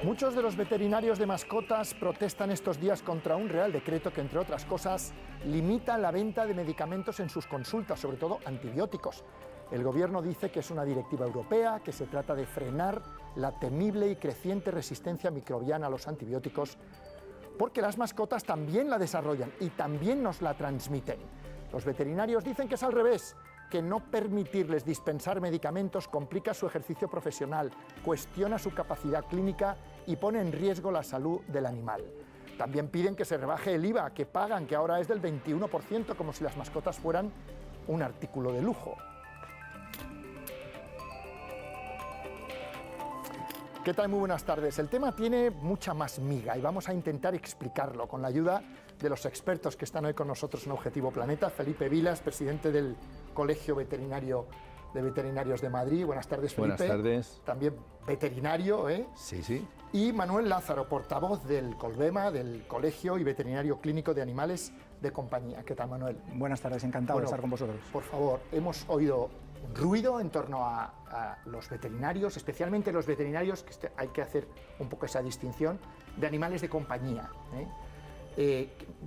Muchos de los veterinarios de mascotas protestan estos días contra un real decreto que, entre otras cosas, limita la venta de medicamentos en sus consultas, sobre todo antibióticos. El gobierno dice que es una directiva europea, que se trata de frenar la temible y creciente resistencia microbiana a los antibióticos, porque las mascotas también la desarrollan y también nos la transmiten. Los veterinarios dicen que es al revés, que no permitirles dispensar medicamentos complica su ejercicio profesional, cuestiona su capacidad clínica y pone en riesgo la salud del animal. También piden que se rebaje el IVA que pagan, que ahora es del 21%, como si las mascotas fueran un artículo de lujo. ¿Qué tal? Muy buenas tardes. El tema tiene mucha más miga y vamos a intentar explicarlo con la ayuda de los expertos que están hoy con nosotros en Objetivo Planeta. Felipe Vilas, presidente del Colegio Veterinario de Veterinarios de Madrid. Buenas tardes, Felipe. Buenas tardes. También veterinario, ¿eh? Sí, sí. Y Manuel Lázaro, portavoz del Colvema, del Colegio y Veterinario Clínico de Animales de Compañía. ¿Qué tal, Manuel? Buenas tardes, encantado de estar con vosotros. Por favor, hemos oído ruido en torno a los veterinarios, especialmente los veterinarios, que hay que hacer un poco esa distinción, de animales de compañía, ¿eh?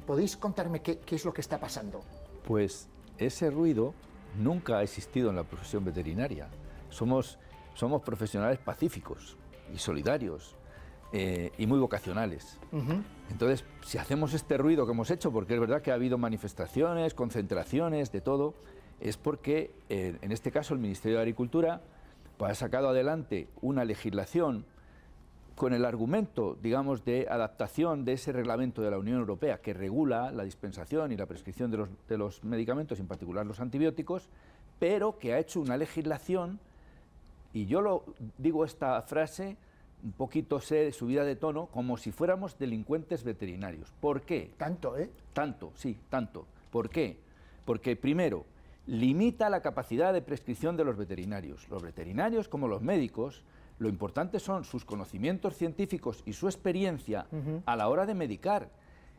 ¿Podéis contarme qué es lo que está pasando? Pues ese ruido nunca ha existido en la profesión veterinaria. Somos profesionales pacíficos y solidarios y muy vocacionales. Entonces, si hacemos este ruido que hemos hecho, porque es verdad que ha habido manifestaciones, concentraciones, de todo, es porque, en este caso, el Ministerio de Agricultura pues, ha sacado adelante una legislación con el argumento, digamos, de adaptación de ese reglamento de la Unión Europea que regula la dispensación y la prescripción de los medicamentos, en particular los antibióticos, pero que ha hecho una legislación, y yo digo esta frase un poquito subida de tono, como si fuéramos delincuentes veterinarios. ¿Por qué? Tanto, ¿eh? Tanto, sí, tanto. ¿Por qué? Porque, primero, limita la capacidad de prescripción de los veterinarios. Los veterinarios, como los médicos, lo importante son sus conocimientos científicos y su experiencia a la hora de medicar.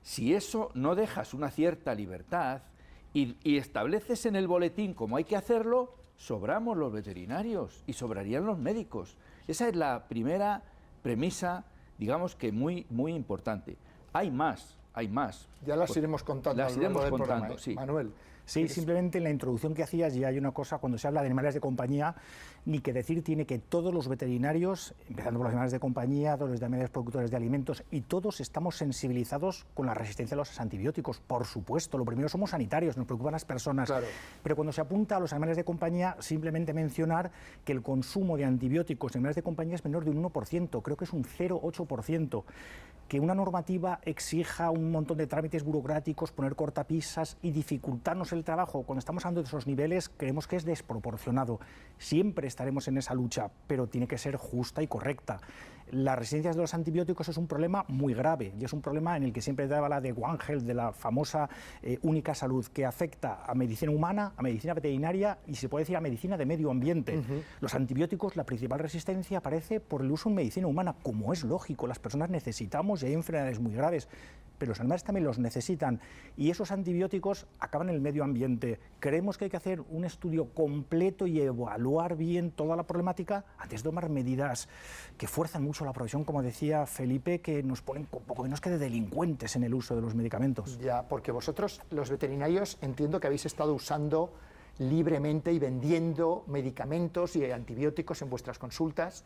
Si eso no dejas una cierta libertad y estableces en el boletín cómo hay que hacerlo, sobramos los veterinarios y sobrarían los médicos. Esa es la primera premisa, digamos que muy, muy importante. Hay más. Ya las iremos contando. Las iremos contando, sí. Manuel. Sí, simplemente en la introducción que hacías ya hay una cosa, cuando se habla de animales de compañía, ni que decir tiene que todos los veterinarios, empezando por los animales de compañía, todos los animales productores de alimentos, y todos estamos sensibilizados con la resistencia a los antibióticos, por supuesto. Lo primero, somos sanitarios, nos preocupan las personas. Claro. Pero cuando se apunta a los animales de compañía, simplemente mencionar que el consumo de antibióticos en animales de compañía es menor de un 1%, creo que es un 0,8%. Que una normativa exija un montón de trámites burocráticos, poner cortapisas y dificultarnos el trabajo, cuando estamos hablando de esos niveles, creemos que es desproporcionado. Siempre estaremos en esa lucha, pero tiene que ser justa y correcta. La resistencia de los antibióticos es un problema muy grave y es un problema en el que siempre daba la de One Health, de la famosa única salud, que afecta a medicina humana, a medicina veterinaria y se puede decir a medicina de medio ambiente. Los antibióticos, la principal resistencia aparece por el uso en medicina humana, como es lógico, las personas necesitamos y hay enfermedades muy graves, pero los animales también los necesitan y esos antibióticos acaban en el medio ambiente. Creemos que hay que hacer un estudio completo y evaluar bien toda la problemática antes de tomar medidas que fuerzan mucho la profesión, como decía Felipe, que nos ponen un poco menos que de delincuentes en el uso de los medicamentos. Ya, porque vosotros, los veterinarios, entiendo que habéis estado usando libremente y vendiendo medicamentos y antibióticos en vuestras consultas,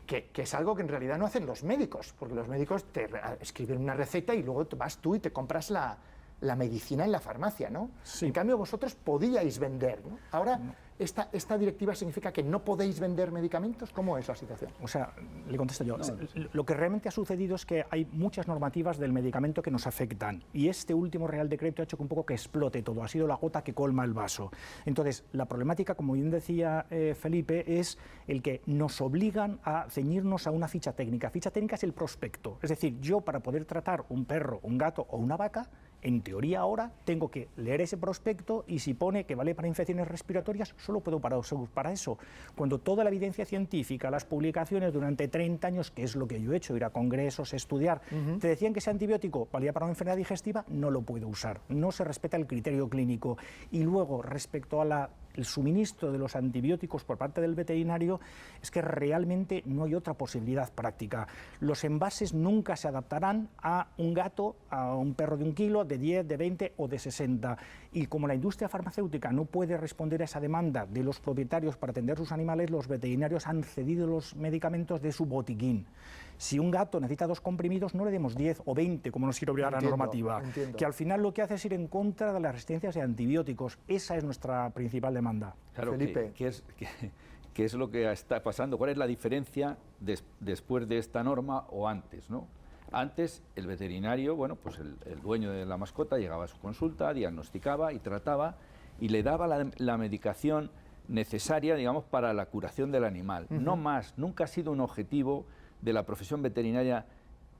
que es algo que en realidad no hacen los médicos, porque los médicos te escriben una receta y luego vas tú y te compras la medicina en la farmacia, ¿no? Sí. En cambio, vosotros podíais vender, ¿no? Ahora, ¿esta directiva significa que no podéis vender medicamentos? ¿Cómo es la situación? O sea, le contesto yo. No. Lo que realmente ha sucedido es que hay muchas normativas del medicamento que nos afectan y este último Real Decreto ha hecho que un poco que explote todo, ha sido la gota que colma el vaso. Entonces, la problemática, como bien decía Felipe, es el que nos obligan a ceñirnos a una ficha técnica. Ficha técnica es el prospecto. Es decir, yo para poder tratar un perro, un gato o una vaca, en teoría ahora tengo que leer ese prospecto y si pone que vale para infecciones respiratorias, solo puedo para eso. Cuando toda la evidencia científica, las publicaciones durante 30 años, que es lo que yo he hecho, ir a congresos, estudiar, te decían que ese antibiótico valía para una enfermedad digestiva, no lo puedo usar. No se respeta el criterio clínico. Y luego, respecto a la el suministro de los antibióticos por parte del veterinario es que realmente no hay otra posibilidad práctica. Los envases nunca se adaptarán a un gato, a un perro de 1 kilo, de 10, de 20 o de 60. Y como la industria farmacéutica no puede responder a esa demanda de los propietarios para atender sus animales, los veterinarios han cedido los medicamentos de su botiquín. Si un gato necesita 2 comprimidos, no le demos 10 o 20, como nos quiere obligar la normativa, que al final lo que hace es ir en contra de las resistencias de antibióticos. Esa es nuestra principal demanda. Claro, Felipe. ¿Qué es lo que está pasando? ¿Cuál es la diferencia después de esta norma o antes, ¿no? Antes, el veterinario, bueno, pues el dueño de la mascota llegaba a su consulta, diagnosticaba y trataba y le daba la medicación necesaria, digamos, para la curación del animal. No más, nunca ha sido un objetivo de la profesión veterinaria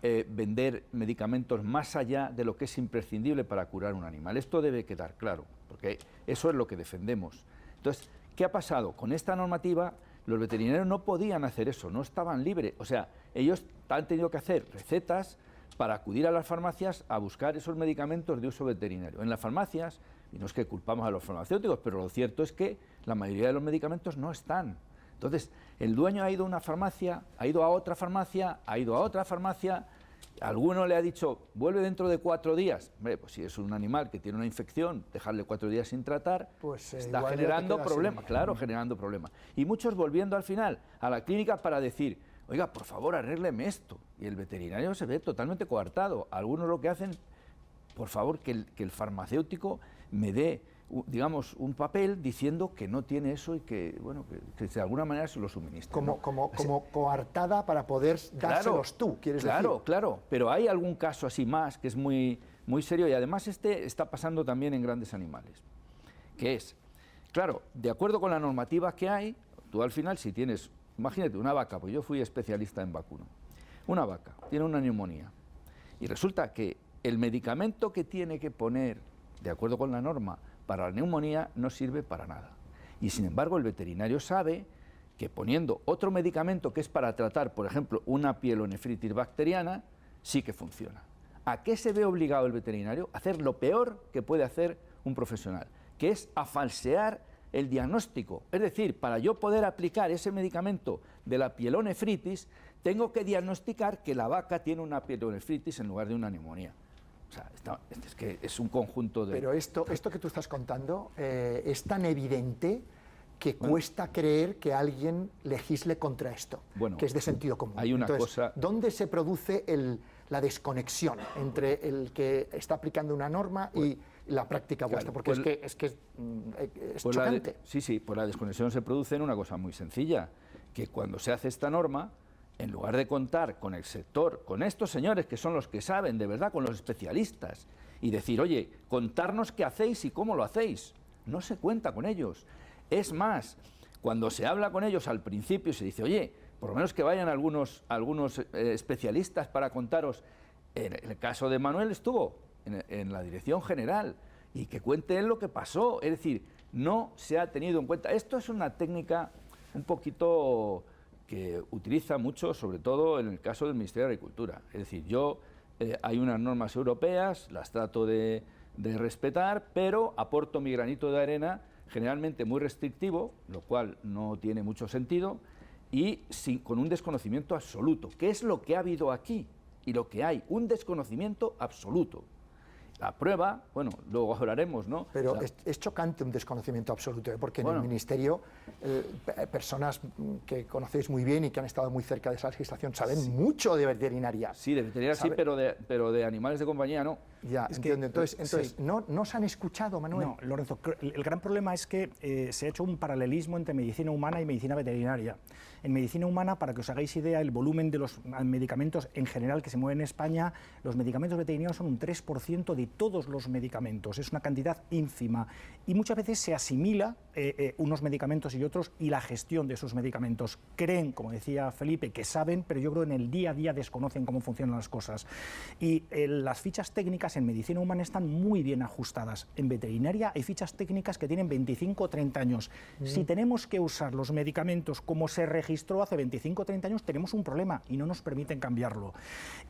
vender medicamentos más allá de lo que es imprescindible para curar un animal. Esto debe quedar claro, porque eso es lo que defendemos. Entonces, ¿qué ha pasado? Con esta normativa, los veterinarios no podían hacer eso, no estaban libres. O sea, ellos han tenido que hacer recetas para acudir a las farmacias a buscar esos medicamentos de uso veterinario. En las farmacias, y no es que culpamos a los farmacéuticos, pero lo cierto es que la mayoría de los medicamentos no están. Entonces, el dueño ha ido a una farmacia, ha ido a otra farmacia, ha ido a otra farmacia, alguno le ha dicho, vuelve dentro de 4 días. Hombre, pues si es un animal que tiene una infección, dejarle 4 días sin tratar, pues, está generando problemas, claro, generando problemas. Y muchos volviendo al final a la clínica para decir, oiga, por favor, arrégleme esto. Y el veterinario se ve totalmente coartado. Algunos lo que hacen, por favor, que el farmacéutico me dé, digamos, un papel diciendo que no tiene eso y que, bueno, que de alguna manera se lo suministra. Como coartada para poder dárselos tú, ¿quieres decir? Claro, pero hay algún caso así más que es muy, muy serio y además está pasando también en grandes animales, que es, claro, de acuerdo con la normativa que hay, tú al final si tienes, imagínate, una vaca, pues yo fui especialista en vacuno, una vaca tiene una neumonía y resulta que el medicamento que tiene que poner, de acuerdo con la norma, para la neumonía no sirve para nada. Y sin embargo el veterinario sabe que poniendo otro medicamento que es para tratar, por ejemplo, una pielonefritis bacteriana, sí que funciona. ¿A qué se ve obligado el veterinario? A hacer lo peor que puede hacer un profesional, que es a falsear el diagnóstico. Es decir, para yo poder aplicar ese medicamento de la pielonefritis, tengo que diagnosticar que la vaca tiene una pielonefritis en lugar de una neumonía. O sea, es que es un conjunto de... Pero esto que tú estás contando es tan evidente que cuesta creer que alguien legisle contra esto, que es de sentido común. Hay una Entonces, cosa... ¿dónde se produce la desconexión entre el que está aplicando una norma y la práctica vuestra? Porque es chocante. Sí, pues la desconexión se produce en una cosa muy sencilla, que cuando se hace esta norma, en lugar de contar con el sector, con estos señores que son los que saben de verdad, con los especialistas, y decir, oye, contarnos qué hacéis y cómo lo hacéis, no se cuenta con ellos. Es más, cuando se habla con ellos al principio se dice, oye, por lo menos que vayan algunos especialistas para contaros. En el caso de Manuel estuvo en la dirección general y que cuente él lo que pasó. Es decir, no se ha tenido en cuenta. Esto es una técnica un poquito que utiliza mucho, sobre todo en el caso del Ministerio de Agricultura. Es decir, hay unas normas europeas, las trato de respetar, pero aporto mi granito de arena, generalmente muy restrictivo, lo cual no tiene mucho sentido, y con un desconocimiento absoluto. ¿Qué es lo que ha habido aquí? Y lo que hay, un desconocimiento absoluto. La prueba, bueno, luego hablaremos, ¿no? Pero es chocante un desconocimiento absoluto, porque en el Ministerio personas que conocéis muy bien y que han estado muy cerca de esa legislación saben mucho de veterinaria. Sí, de veterinaria sí, pero de animales de compañía no. Ya, entiendo. Entonces ¿no se han escuchado, Manuel? No, Lorenzo, el gran problema es que se ha hecho un paralelismo entre medicina humana y medicina veterinaria. En medicina humana, para que os hagáis idea, el volumen de los medicamentos en general que se mueven en España, los medicamentos veterinarios son un 3% de todos los medicamentos. Es una cantidad ínfima y muchas veces se asimila unos medicamentos y otros y la gestión de esos medicamentos. Creen, como decía Felipe, que saben, pero yo creo que en el día a día desconocen cómo funcionan las cosas. Y las fichas técnicas en medicina humana están muy bien ajustadas. En veterinaria hay fichas técnicas que tienen 25 o 30 años. Si tenemos que usar los medicamentos como se registró hace 25 o 30 años, tenemos un problema y no nos permiten cambiarlo.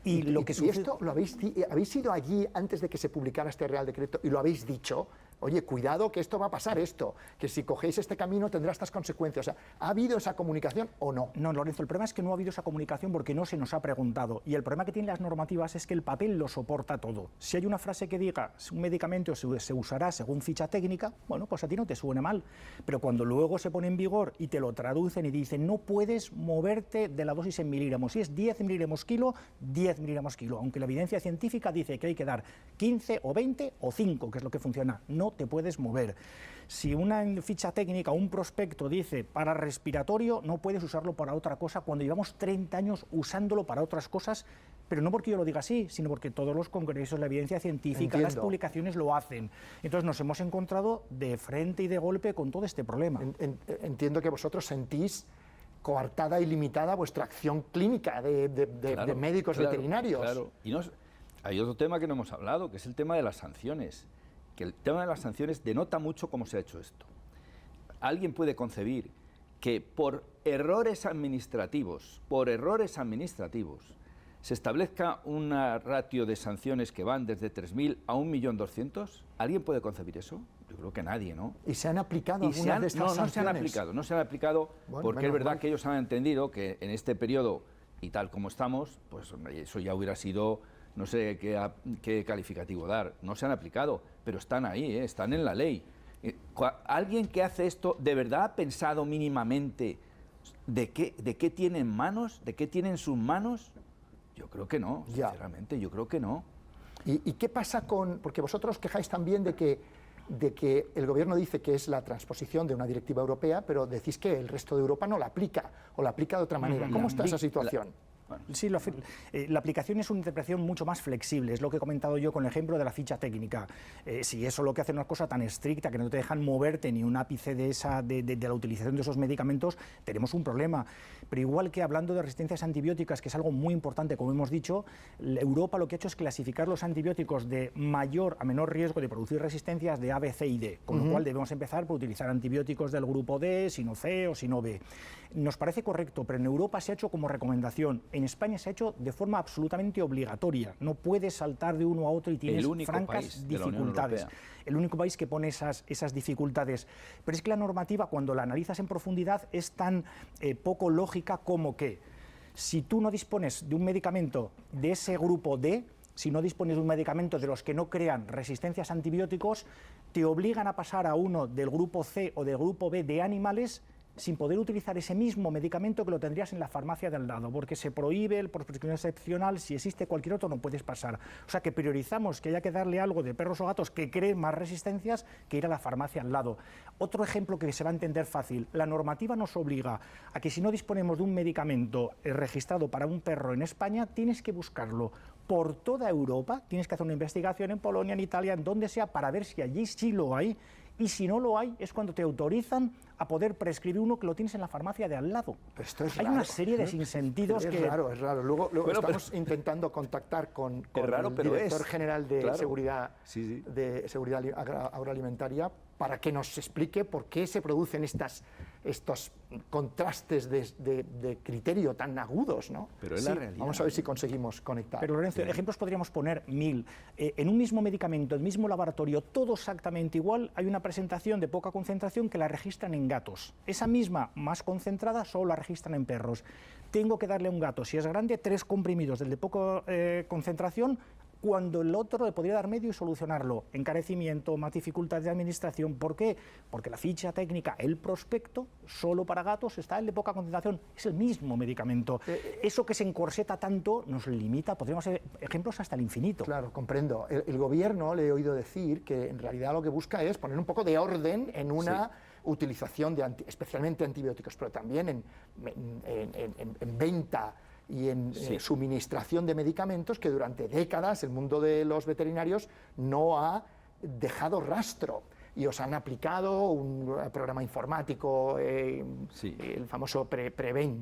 ¿Y esto lo habéis ido allí antes de que se publicara este Real Decreto y lo habéis dicho? oye, cuidado que esto va a pasar esto, que si cogéis este camino tendrá estas consecuencias. O sea, ¿ha habido esa comunicación o no? No, Lorenzo, el problema es que no ha habido esa comunicación porque no se nos ha preguntado. Y el problema que tienen las normativas es que el papel lo soporta todo. Si hay una frase que diga un medicamento se usará según ficha técnica, bueno, pues a ti no te suena mal. Pero cuando luego se pone en vigor y te lo traducen y dicen no puedes moverte de la dosis en miligramos, si es 10 miligramos kilo, 10 miligramos kilo, aunque la evidencia científica dice que hay que dar 15 o 20 o 5, que es lo que funciona, no te puedes mover. Si una ficha técnica o un prospecto dice para respiratorio, no puedes usarlo para otra cosa cuando llevamos 30 años usándolo para otras cosas, pero no porque yo lo diga así, sino porque todos los congresos, la evidencia científica, las publicaciones lo hacen. Entonces nos hemos encontrado de frente y de golpe con todo este problema. Entiendo que vosotros sentís coartada y limitada vuestra acción clínica de médicos veterinarios. Claro, y hay otro tema que no hemos hablado, que es el tema de las sanciones. Que el tema de las sanciones denota mucho cómo se ha hecho esto. Alguien puede concebir que por errores administrativos, se establezca una ratio de sanciones que van desde 3.000 a 1.200.000. ¿Alguien puede concebir eso? Yo creo que nadie, ¿no? ¿Y se han aplicado algunas de estas sanciones? No se han aplicado bueno, porque es verdad que ellos han entendido que en este periodo y tal como estamos, pues eso ya hubiera sido, no sé qué calificativo dar. No se han aplicado, pero están ahí, están en la ley. ¿Alguien que hace esto de verdad ha pensado mínimamente de qué tiene en manos, de qué tiene en sus manos? Yo creo que no, sinceramente, yo creo que no. ¿Y qué pasa con...? Porque vosotros quejáis también de que el gobierno dice que es la transposición de una directiva europea, pero decís que el resto de Europa no la aplica, o la aplica de otra manera. ¿Cómo está esa situación? Sí, la aplicación es una interpretación mucho más flexible, es lo que he comentado yo con el ejemplo de la ficha técnica. Si eso lo que hace una cosa tan estricta que no te dejan moverte ni un ápice de la utilización de esos medicamentos, tenemos un problema. Pero igual que hablando de resistencias antibióticas, que es algo muy importante, como hemos dicho, Europa lo que ha hecho es clasificar los antibióticos de mayor a menor riesgo de producir resistencias de A, B, C y D, con lo cual debemos empezar por utilizar antibióticos del grupo D, si no C o si no B. Nos parece correcto, pero en Europa se ha hecho como recomendación. En España se ha hecho de forma absolutamente obligatoria. No puedes saltar de uno a otro y tienes francas dificultades. El único país que pone esas dificultades. Pero es que la normativa, cuando la analizas en profundidad, es tan poco lógica como que si tú no dispones de un medicamento de ese grupo D, si no dispones de un medicamento de los que no crean resistencias a antibióticos, te obligan a pasar a uno del grupo C o del grupo B de animales sin poder utilizar ese mismo medicamento que lo tendrías en la farmacia de al lado, porque se prohíbe por prescripción excepcional, si existe cualquier otro no puedes pasar. O sea que priorizamos que haya que darle algo de perros o gatos que creen más resistencias que ir a la farmacia al lado. Otro ejemplo que se va a entender fácil, la normativa nos obliga a que si no disponemos de un medicamento registrado para un perro en España, tienes que buscarlo por toda Europa, tienes que hacer una investigación en Polonia, en Italia, en donde sea, para ver si allí sí lo hay, y si no lo hay, es cuando te autorizan a poder prescribir uno que lo tienes en la farmacia de al lado. Esto es Hay raro, una serie de sinsentidos es raro. Luego bueno, estamos intentando contactar con el director general de Seguridad Agroalimentaria para que nos explique por qué se producen estos contrastes de criterio tan agudos, ¿no? Pero es la realidad. Vamos a ver si conseguimos conectar. Pero Lorenzo, ejemplos podríamos poner 1000. En un mismo medicamento, en el mismo laboratorio, todo exactamente igual, hay una presentación de poca concentración que la registran en gatos. Esa misma, más concentrada, solo la registran en perros. Tengo que darle a un gato, si es grande, 3 comprimidos del de poca concentración, cuando el otro le podría dar medio y solucionarlo. Encarecimiento, más dificultades de administración. ¿Por qué? Porque la ficha técnica, el prospecto, solo para gatos, está el de poca concentración. Es el mismo medicamento. Eso que se encorseta tanto nos limita, podríamos hacer ejemplos hasta el infinito. Claro, comprendo. El gobierno, le he oído decir que en realidad lo que busca es poner un poco de orden en una utilización de especialmente antibióticos, pero también en venta y en suministración de medicamentos que durante décadas el mundo de los veterinarios no ha dejado rastro. Y os han aplicado un programa informático, el famoso Presvet,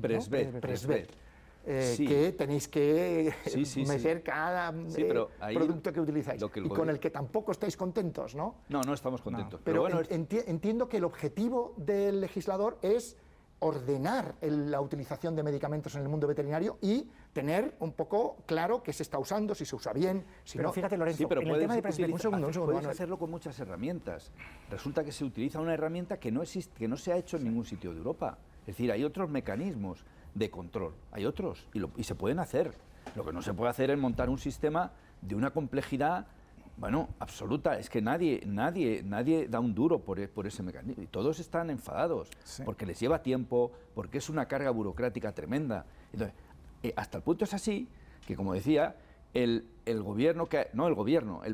que tenéis que meter cada producto que utilizáis y con el que tampoco estáis contentos, ¿no? No estamos contentos. No, pero bueno, entiendo que el objetivo del legislador es ordenar la utilización de medicamentos en el mundo veterinario y tener un poco claro qué se está usando, si se usa bien, si pero no. fíjate, Lorenzo, sí, pero en el tema de prescripción, puedes hacerlo con muchas herramientas. Resulta que se utiliza una herramienta que no existe, que no se ha hecho en ningún sitio de Europa. Es decir, hay otros mecanismos de control, hay otros, y se pueden hacer. Lo que no se puede hacer es montar un sistema de una complejidad, bueno, absoluta. Es que nadie da un duro por ese mecanismo. Y todos están enfadados, sí, porque les lleva tiempo, porque es una carga burocrática tremenda. Entonces, hasta el punto es así que, como decía, el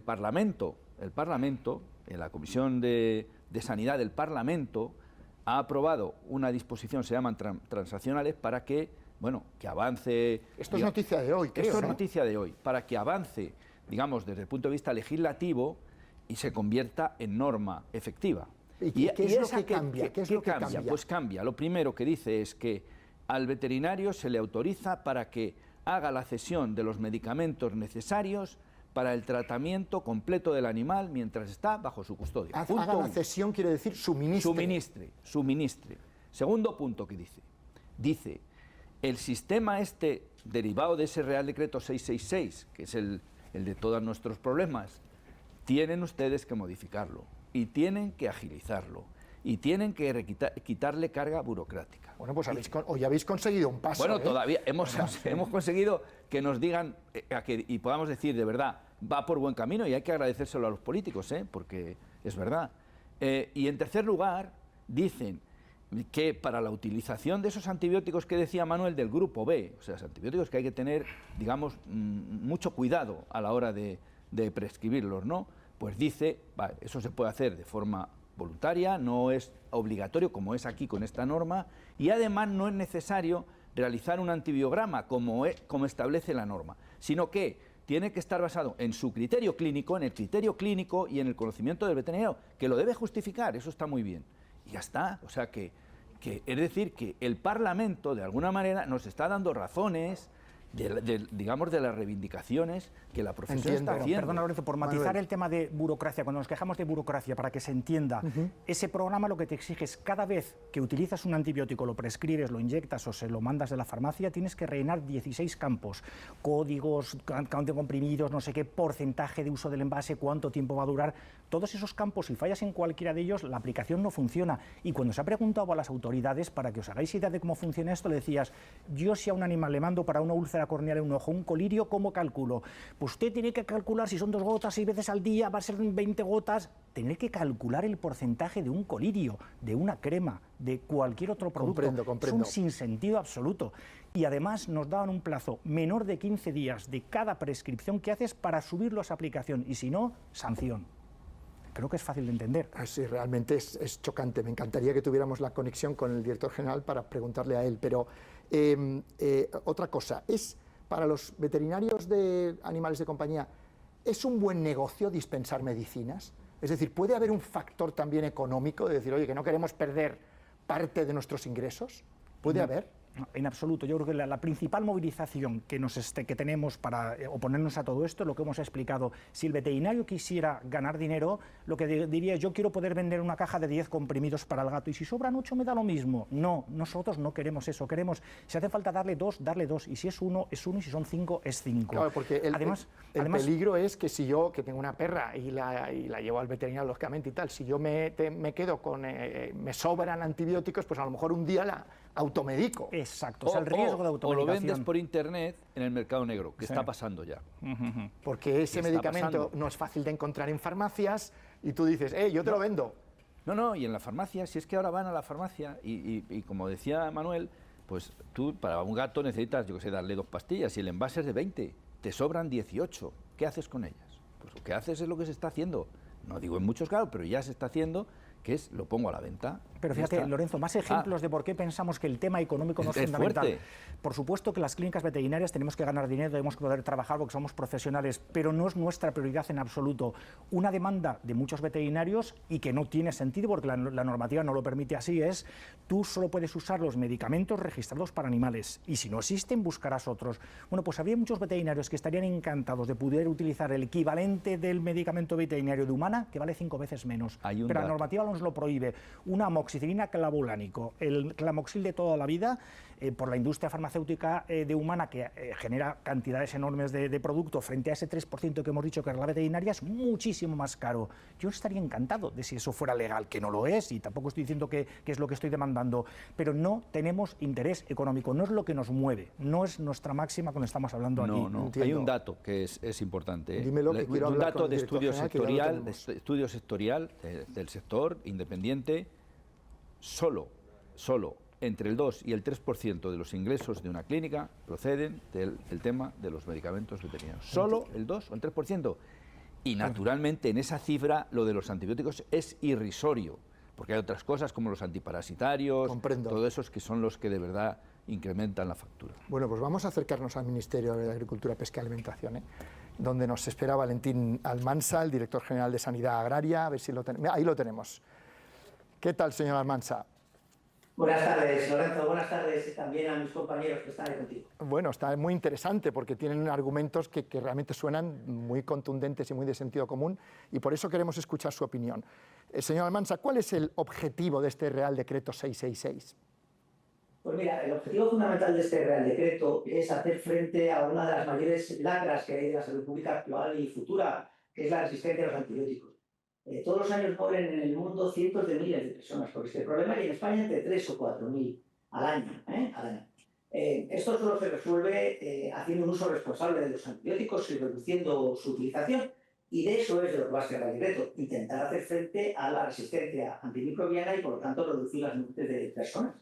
Parlamento, en la Comisión de Sanidad del Parlamento, ha aprobado una disposición, se llaman transaccionales, para que, bueno, que avance... Esto es noticia de hoy, creo, Esto es ¿no? noticia de hoy, para que avance, digamos, desde el punto de vista legislativo y se convierta en norma efectiva. ¿Y qué es lo que cambia? ¿Qué es lo que cambia? Pues cambia. Lo primero que dice es que al veterinario se le autoriza para que haga la cesión de los medicamentos necesarios para el tratamiento completo del animal mientras está bajo su custodia. Haga la cesión quiere decir suministre. Suministre. Segundo punto que dice, el sistema derivado de ese Real Decreto 666, que es el de todos nuestros problemas, tienen ustedes que modificarlo y tienen que agilizarlo y tienen que quitarle carga burocrática. Bueno, pues hoy habéis conseguido un paso. Bueno, todavía hemos conseguido que nos digan y podamos decir, de verdad, va por buen camino, y hay que agradecérselo a los políticos, porque es verdad. Y en tercer lugar, dicen que para la utilización de esos antibióticos que decía Manuel del grupo B, o sea, los antibióticos que hay que tener, digamos, mucho cuidado a la hora de prescribirlos, ¿no? Pues dice, eso se puede hacer de forma voluntaria, no es obligatorio como es aquí con esta norma, y además no es necesario realizar un antibiograma como establece la norma, sino que tiene que estar basado en su criterio clínico, en el criterio clínico y en el conocimiento del veterinario, que lo debe justificar, eso está muy bien. Y ya está, o sea que es decir, que el Parlamento de alguna manera nos está dando razones digamos, de las reivindicaciones que la profesión está haciendo. Perdona, Lorenzo, por matizar el tema de burocracia, cuando nos quejamos de burocracia, para que se entienda, ese programa lo que te exige es cada vez que utilizas un antibiótico, lo prescribes, lo inyectas o se lo mandas de la farmacia, tienes que rellenar 16 campos, códigos, cantidad de comprimidos, no sé qué, porcentaje de uso del envase, cuánto tiempo va a durar. Todos esos campos, si fallas en cualquiera de ellos, la aplicación no funciona. Y cuando se ha preguntado a las autoridades, para que os hagáis idea de cómo funciona esto, le decías, yo si a un animal le mando para una úlcera corneal en un ojo, un colirio, ¿cómo calculo? Pues usted tiene que calcular si son 2 gotas, 6 veces al día, va a ser 20 gotas. Tener que calcular el porcentaje de un colirio, de una crema, de cualquier otro producto. Comprendo. Es un sinsentido absoluto. Y además nos daban un plazo menor de 15 días de cada prescripción que haces para subirlo a esa aplicación, y si no, sanción. Creo que es fácil de entender. Sí, realmente es chocante. Me encantaría que tuviéramos la conexión con el director general para preguntarle a él. Pero otra cosa, para los veterinarios de animales de compañía, ¿es un buen negocio dispensar medicinas? Es decir, ¿puede haber un factor también económico de decir, oye, que no queremos perder parte de nuestros ingresos? ¿Puede haber? No, en absoluto. Yo creo que la principal movilización que tenemos para oponernos a todo esto es lo que hemos explicado. Si el veterinario quisiera ganar dinero, lo que diría es, yo quiero poder vender una caja de 10 comprimidos para el gato, y si sobran 8 me da lo mismo. No, nosotros no queremos eso. Queremos, si hace falta darle 2, darle 2, y si es 1, es 1, y si son 5, es 5. Claro, porque además, peligro es que si yo, que tengo una perra y la llevo al veterinario, lógicamente, y tal, si yo me quedo con, me sobran antibióticos, pues a lo mejor un día la automedico. Exacto, o sea, el riesgo de automedicación. O lo vendes por internet en el mercado negro, que está pasando ya. Porque ese medicamento no es fácil de encontrar en farmacias y tú dices, yo te lo vendo. No, y en la farmacia, si es que ahora van a la farmacia y como decía Manuel, pues tú para un gato necesitas, yo que sé, darle 2 pastillas y el envase es de 20, te sobran 18. ¿Qué haces con ellas? Pues lo que haces es lo que se está haciendo. No digo en muchos casos, pero ya se está haciendo, que es lo pongo a la venta. Pero fíjate, Lorenzo, más ejemplos de por qué pensamos que el tema económico no es fundamental. Fuerte. Por supuesto que las clínicas veterinarias tenemos que ganar dinero, debemos poder trabajar porque somos profesionales, pero no es nuestra prioridad en absoluto. Una demanda de muchos veterinarios, y que no tiene sentido porque la normativa no lo permite así, es tú solo puedes usar los medicamentos registrados para animales, y si no existen buscarás otros. Bueno, pues habría muchos veterinarios que estarían encantados de poder utilizar el equivalente del medicamento veterinario de humana, que vale 5 veces menos. Pero la normativa lo nos lo prohíbe, una amoxicilina clavulánico, el clamoxil de toda la vida, por la industria farmacéutica de humana que genera cantidades enormes de producto, frente a ese 3% que hemos dicho que es la veterinaria, es muchísimo más caro. Yo estaría encantado de si eso fuera legal, que no lo es, y tampoco estoy diciendo que es lo que estoy demandando, pero no tenemos interés económico, no es lo que nos mueve, no es nuestra máxima cuando estamos hablando aquí. No, hay un dato que es importante. Dímelo, que quiero un hablar dato con el de director general, estudio sectorial del sector independiente, solo entre el 2 y el 3% de los ingresos de una clínica proceden del tema de los medicamentos veterinarios. Solo el 2 o el 3%. Y naturalmente en esa cifra lo de los antibióticos es irrisorio, porque hay otras cosas como los antiparasitarios, todo esos que son los que de verdad incrementan la factura. Bueno, pues vamos a acercarnos al Ministerio de Agricultura, Pesca y Alimentación, donde nos espera Valentín Almansa, el director general de Sanidad Agraria. A ver si lo tenemos. Ahí lo tenemos. ¿Qué tal, señor Almansa? Buenas tardes, Lorenzo. Buenas tardes también a mis compañeros que están ahí contigo. Bueno, está muy interesante porque tienen argumentos que realmente suenan muy contundentes y muy de sentido común, y por eso queremos escuchar su opinión. Señor Almansa, ¿cuál es el objetivo de este Real Decreto 666? Pues mira, el objetivo fundamental de este Real Decreto es hacer frente a una de las mayores lacras que hay de la salud pública actual y futura, que es la resistencia a los antibióticos. Todos los años mueren en el mundo cientos de miles de personas por este problema, y en España entre 3 o 4.000 al año. Esto solo se resuelve haciendo un uso responsable de los antibióticos y reduciendo su utilización, y de eso es de lo que va a ser el decreto: intentar hacer frente a la resistencia antimicrobiana y por lo tanto reducir las muertes de personas.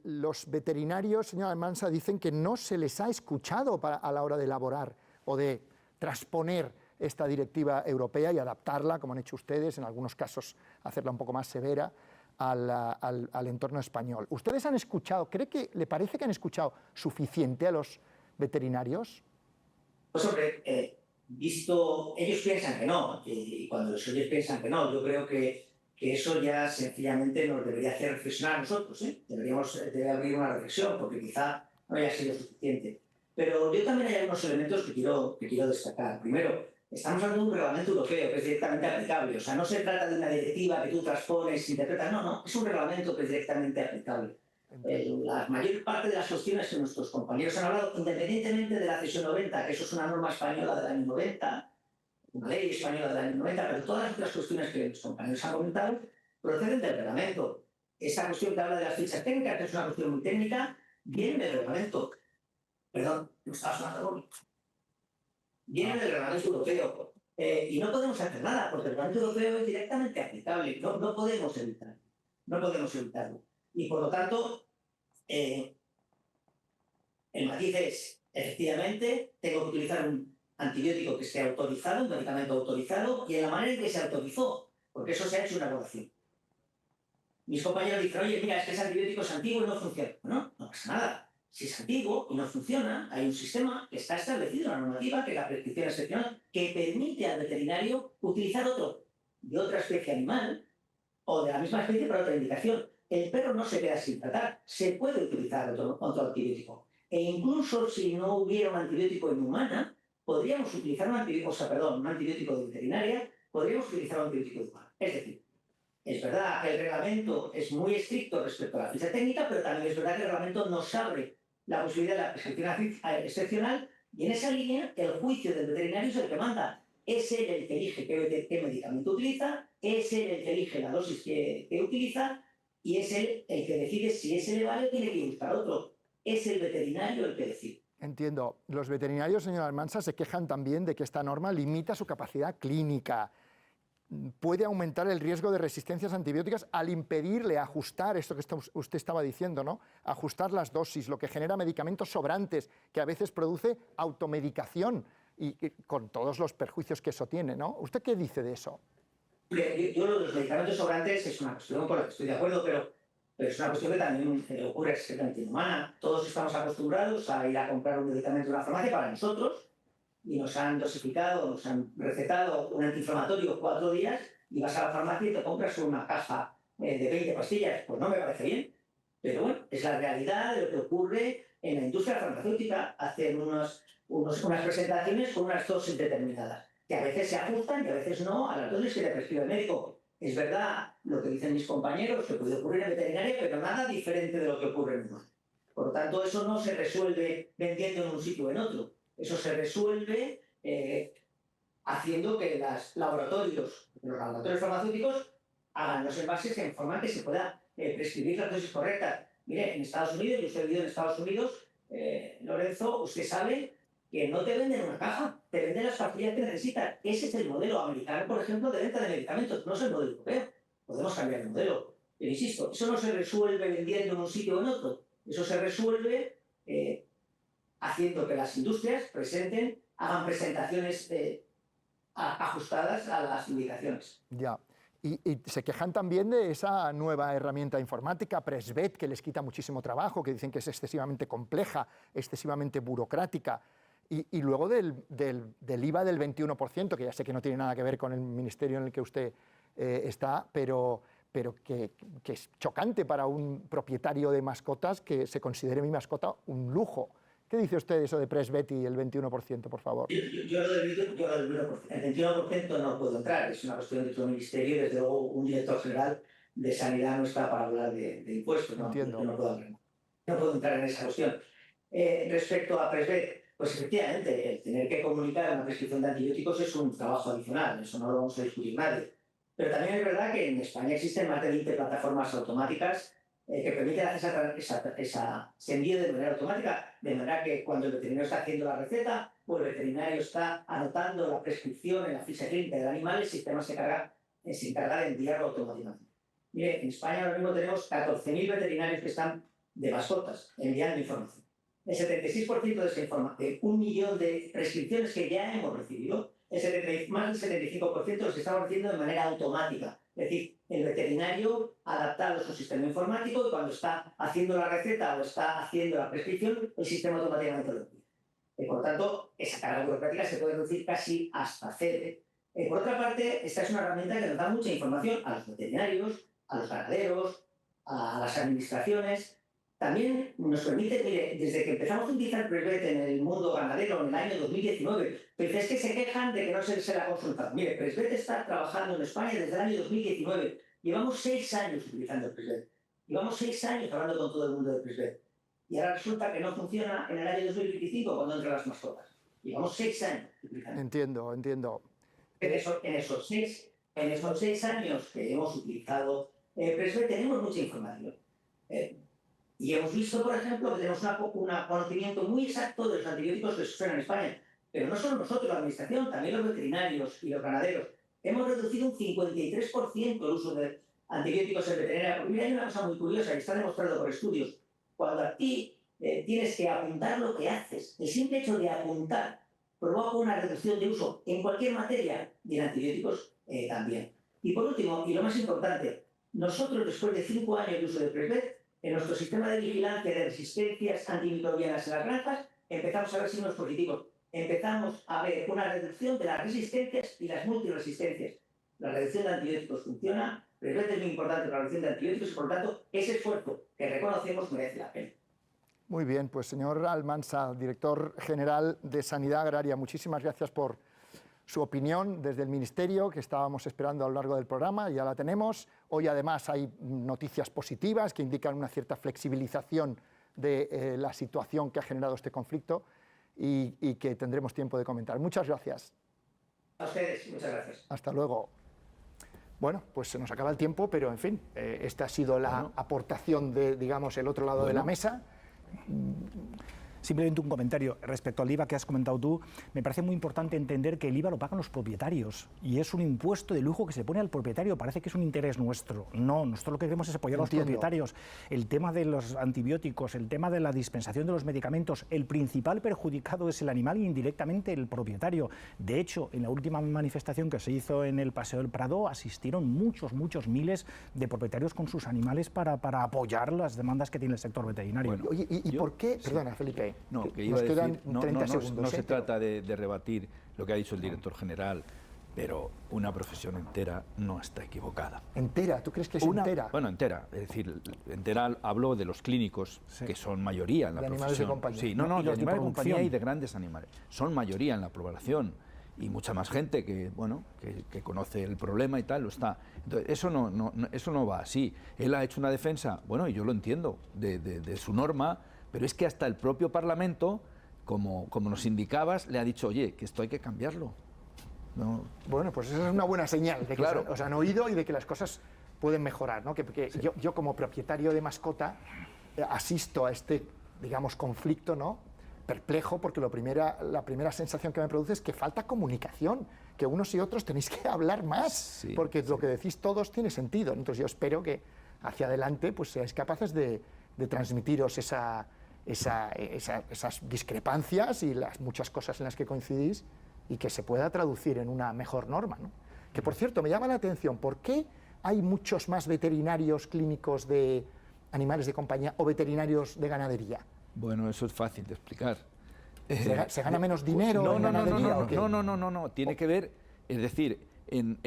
Los veterinarios, señor Almansa, dicen que no se les ha escuchado a la hora de elaborar o de transponer esta directiva europea y adaptarla, como han hecho ustedes, en algunos casos hacerla un poco más severa, al entorno español. ¿Ustedes han escuchado, le parece que han escuchado suficiente a los veterinarios? Pues hombre, ellos piensan que no, y cuando ellos piensan que no, yo creo que eso ya sencillamente nos debería hacer reflexionar a nosotros, debe abrir una reflexión, porque quizá no haya sido suficiente. Pero yo también hay algunos elementos que quiero destacar. Primero, estamos hablando de un reglamento europeo que es directamente aplicable. O sea, no se trata de una directiva que tú transpones, interpretas. No, es un reglamento que es directamente aplicable. La mayor parte de las cuestiones que nuestros compañeros han hablado, independientemente de la cesión 90, que eso es una norma española del año 90, una ley española del año 90, pero todas las otras cuestiones que los compañeros han comentado proceden del reglamento. Esa cuestión que habla de las fichas técnicas, que es una cuestión muy técnica, viene del reglamento. Perdón, me estaba sonando. Viene del reglamento europeo. Y no podemos hacer nada, porque el reglamento europeo es directamente aplicable. No podemos evitarlo. No podemos evitarlo. Y por lo tanto, el matiz es, efectivamente, tengo que utilizar un antibiótico que esté autorizado, un medicamento autorizado, y en la manera en que se autorizó, porque eso se ha hecho una evaluación. Mis compañeros dicen: oye, mira, es que ese antibiótico es antiguo y no funciona. No pasa nada. Si es antiguo y no funciona, hay un sistema que está establecido en la normativa, que es la prescripción excepcional, que permite al veterinario utilizar otro de otra especie animal o de la misma especie para otra indicación. El perro no se queda sin tratar, se puede utilizar otro antibiótico. E incluso si no hubiera un antibiótico en humana, podríamos utilizar un antibiótico de veterinaria, podríamos utilizar un antibiótico de humana. Es decir, es verdad que el reglamento es muy estricto respecto a la ficha técnica, pero también es verdad que el reglamento nos abre la posibilidad de la prescripción excepcional, y en esa línea el juicio del veterinario es el que manda. Es él el que elige qué medicamento utiliza, es él el que elige la dosis que utiliza, y es él el que decide si ese le vale o tiene que buscar otro. Es el veterinario el que decide. Entiendo. Los veterinarios, señor Almansa, se quejan también de que esta norma limita su capacidad clínica. Puede aumentar el riesgo de resistencias antibióticas al impedirle ajustar esto que usted estaba diciendo, ¿no? Ajustar las dosis, lo que genera medicamentos sobrantes, que a veces produce automedicación y con todos los perjuicios que eso tiene, ¿no? ¿Usted qué dice de eso? Yo los medicamentos sobrantes es una cuestión con la que estoy de acuerdo, pero es una cuestión que también ocurre exactamente humana. Todos estamos acostumbrados a ir a comprar un medicamento en una farmacia para nosotros, y nos han dosificado, nos han recetado un antiinflamatorio 4 días, y vas a la farmacia y te compras una caja de 20 pastillas. Pues no me parece bien, pero bueno, es la realidad de lo que ocurre en la industria farmacéutica. Hacen unas presentaciones con unas dosis determinadas, que a veces se ajustan y a veces no a las dosis que te prescribe el médico. Es verdad lo que dicen mis compañeros, que puede ocurrir en veterinaria, pero nada diferente de lo que ocurre en humano. Por lo tanto, eso no se resuelve vendiendo en un sitio o en otro. Eso se resuelve haciendo que los laboratorios farmacéuticos hagan los envases en forma que se pueda prescribir las dosis correctas. Mire, en Estados Unidos, yo he vivido en Estados Unidos, Lorenzo, usted sabe que no te venden una caja, te venden las pastillas que necesitas. Ese es el modelo americano, por ejemplo, de venta de medicamentos, no es el modelo europeo. Podemos cambiar el modelo. Pero insisto, eso no se resuelve vendiendo en un sitio o en otro. Eso se resuelve haciendo que las industrias hagan presentaciones ajustadas a las indicaciones. Ya. Y se quejan también de esa nueva herramienta informática, Presvet, que les quita muchísimo trabajo, que dicen que es excesivamente compleja, excesivamente burocrática. Y luego del IVA del 21%, que ya sé que no tiene nada que ver con el ministerio en el que usted está, pero que es chocante para un propietario de mascotas que se considere mi mascota un lujo. ¿Qué dice usted de eso de Presvet y el 21%, por favor? Yo lo del 21%. El 21% no puedo entrar, es una cuestión de todo el ministerio y desde luego un director general de Sanidad no está para hablar de impuestos. Entiendo. No puedo entrar en esa cuestión. Respecto a Presvet, pues efectivamente, el tener que comunicar una prescripción de antibióticos es un trabajo adicional, eso no lo vamos a discutir nadie. Pero también es verdad que en España existen más de 20 plataformas automáticas que permiten hacer ese envío de manera automática, de manera que cuando el veterinario está haciendo la receta o el veterinario está anotando la prescripción en la ficha clínica del animal, el sistema se encarga de enviarlo automáticamente. Mire, en España ahora mismo tenemos 14.000 veterinarios que están de mascotas enviando información. El 76% de 1 millón de prescripciones que ya hemos recibido, más del 75% los estamos haciendo de manera automática. Es decir, el veterinario adaptado a su sistema informático y cuando está haciendo la receta o está haciendo la prescripción, el sistema automáticamente lo envía. Por lo tanto, esa carga burocrática se puede reducir casi hasta cero. Por otra parte, esta es una herramienta que nos da mucha información a los veterinarios, a los ganaderos, a las administraciones. También nos permite, mire, desde que empezamos a utilizar Presvet en el mundo ganadero en el año 2019, pues es que se quejan de que no se la ha consultado. Mire, Presvet está trabajando en España desde el año 2019. Llevamos 6 años utilizando el Presvet. Llevamos 6 años hablando con todo el mundo del Presvet. Y ahora resulta que no funciona en el año 2025 cuando entran las mascotas. Llevamos 6 años utilizando. Entiendo. En esos 6 años que hemos utilizado Presvet tenemos mucha información. Y hemos visto, por ejemplo, que tenemos un conocimiento muy exacto de los antibióticos que se usan en España. Pero no solo nosotros, la administración, también los veterinarios y los ganaderos. Hemos reducido un 53% el uso de antibióticos en veterinaria. Porque mira, hay una cosa muy curiosa y está demostrado por estudios. Cuando a ti tienes que apuntar lo que haces, el simple hecho de apuntar provoca una reducción de uso en cualquier materia y en antibióticos también. Y por último, y lo más importante, nosotros después de 5 años de uso de Presvet, en nuestro sistema de vigilancia de resistencias antimicrobianas en las granjas, empezamos a ver signos positivos. Empezamos a ver una reducción de las resistencias y las multiresistencias. La reducción de antibióticos funciona, Presvet es muy importante para la reducción de antibióticos y, por lo tanto, ese esfuerzo que reconocemos merece la pena. Muy bien, pues señor Almansa, director general de Sanidad Agraria, muchísimas gracias por su opinión desde el Ministerio, que estábamos esperando a lo largo del programa, ya la tenemos. Hoy además hay noticias positivas que indican una cierta flexibilización de la situación que ha generado este conflicto y que tendremos tiempo de comentar. Muchas gracias. A ustedes, muchas gracias. Hasta luego. Bueno, pues se nos acaba el tiempo, pero en fin, esta ha sido la aportación de, digamos, el otro lado de la mesa. Simplemente un comentario respecto al IVA que has comentado tú. Me parece muy importante entender que el IVA lo pagan los propietarios y es un impuesto de lujo que se pone al propietario. Parece que es un interés nuestro. No, nosotros lo que queremos es apoyar a los propietarios. El tema de los antibióticos, el tema de la dispensación de los medicamentos, el principal perjudicado es el animal y indirectamente el propietario. De hecho, en la última manifestación que se hizo en el Paseo del Prado asistieron muchos miles de propietarios con sus animales para apoyar las demandas que tiene el sector veterinario. Bueno, oye, ¿y por qué? Sí. Perdona, Felipe. No, que iba a decir, no se trata de rebatir lo que ha dicho el director general, pero una profesión entera no está equivocada. ¿Entera? ¿Tú crees que es entera? Bueno, entera. Es decir, entera hablo de los clínicos, que son mayoría en la profesión. Animales de compañía. Sí, no, de animales de compañía y de grandes animales. Son mayoría en la población. y mucha más gente que, bueno, que conoce el problema y tal, lo está. Entonces, eso no va así. Él ha hecho una defensa, bueno, y yo lo entiendo, de su norma, pero es que hasta el propio Parlamento, como nos indicabas, le ha dicho, oye, que esto hay que cambiarlo. No. Bueno, pues esa es una buena señal de que Claro. os han oído y de que las cosas pueden mejorar, ¿no? Que sí. yo como propietario de mascota asisto a este, digamos, conflicto, ¿no? Perplejo, porque la primera sensación que me produce es que falta comunicación, que unos y otros tenéis que hablar más, Sí, porque lo que decís todos tiene sentido. Entonces yo espero que hacia adelante pues seáis capaces de transmitiros esas discrepancias y las muchas cosas en las que coincidís y que se pueda traducir en una mejor norma, ¿no? Que por cierto, me llama la atención, ¿por qué hay muchos más veterinarios clínicos de animales de compañía o veterinarios de ganadería? Bueno, eso es fácil de explicar. ¿Se gana menos dinero en ganadería o qué? No, tiene que ver, es decir, en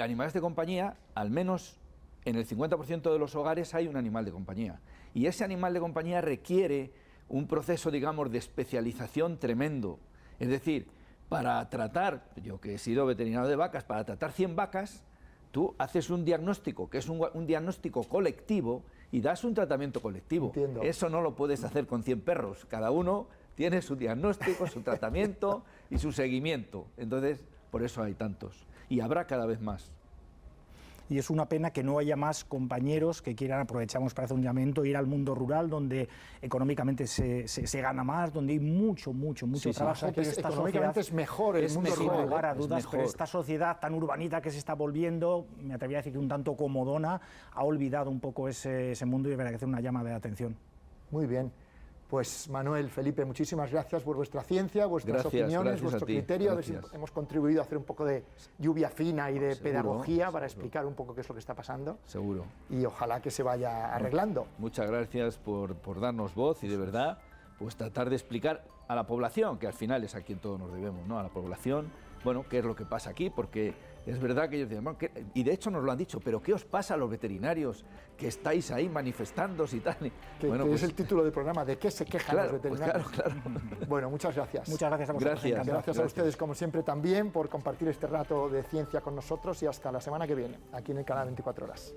animales de compañía, al menos en el 50% de los hogares hay un animal de compañía. Y ese animal de compañía requiere un proceso, digamos, de especialización tremendo. Es decir, para tratar, yo que he sido veterinario de vacas, para tratar 100 vacas, tú haces un diagnóstico, que es un diagnóstico colectivo, y das un tratamiento colectivo. Entiendo. Eso no lo puedes hacer con 100 perros. Cada uno tiene su diagnóstico, su tratamiento y su seguimiento. Entonces, por eso hay tantos. Y habrá cada vez más. Y es una pena que no haya más compañeros que quieran, aprovechamos para hacer un llamamiento, ir al mundo rural, donde económicamente se gana más, donde hay mucho trabajo. O sea, que pero esta económicamente sociedad es mejor el mundo sin rural. lugar a es dudas, pero mejor. esta sociedad tan urbanita que se está volviendo, me atrevería a decir que un tanto comodona, ha olvidado un poco ese mundo y habrá que hacer una llamada de atención. Muy bien. Pues Manuel, Felipe, muchísimas gracias por vuestra ciencia, vuestras Gracias, opiniones, gracias vuestro a ti, criterio. A ver si gracias. hemos contribuido a hacer un poco de lluvia fina y de Seguro, pedagogía para seguro. explicar un poco qué es lo que está pasando Seguro. y ojalá que se vaya arreglando. Muchas gracias por darnos voz y de verdad pues tratar de explicar a la población, que al final es a quien todos nos debemos, ¿no? A la población, bueno, qué es lo que pasa aquí, porque es verdad que ellos dicen, bueno, y de hecho nos lo han dicho, pero ¿qué os pasa a los veterinarios que estáis ahí manifestándose y tal? Que Bueno, que pues, es el título del programa, ¿de qué se quejan claro, los pues veterinarios? claro. Bueno, muchas gracias. Muchas gracias a vosotros. Gracias. encantado. Gracias a ustedes, como siempre, también por compartir este rato de ciencia con nosotros y hasta la semana que viene, aquí en el canal 24 Horas.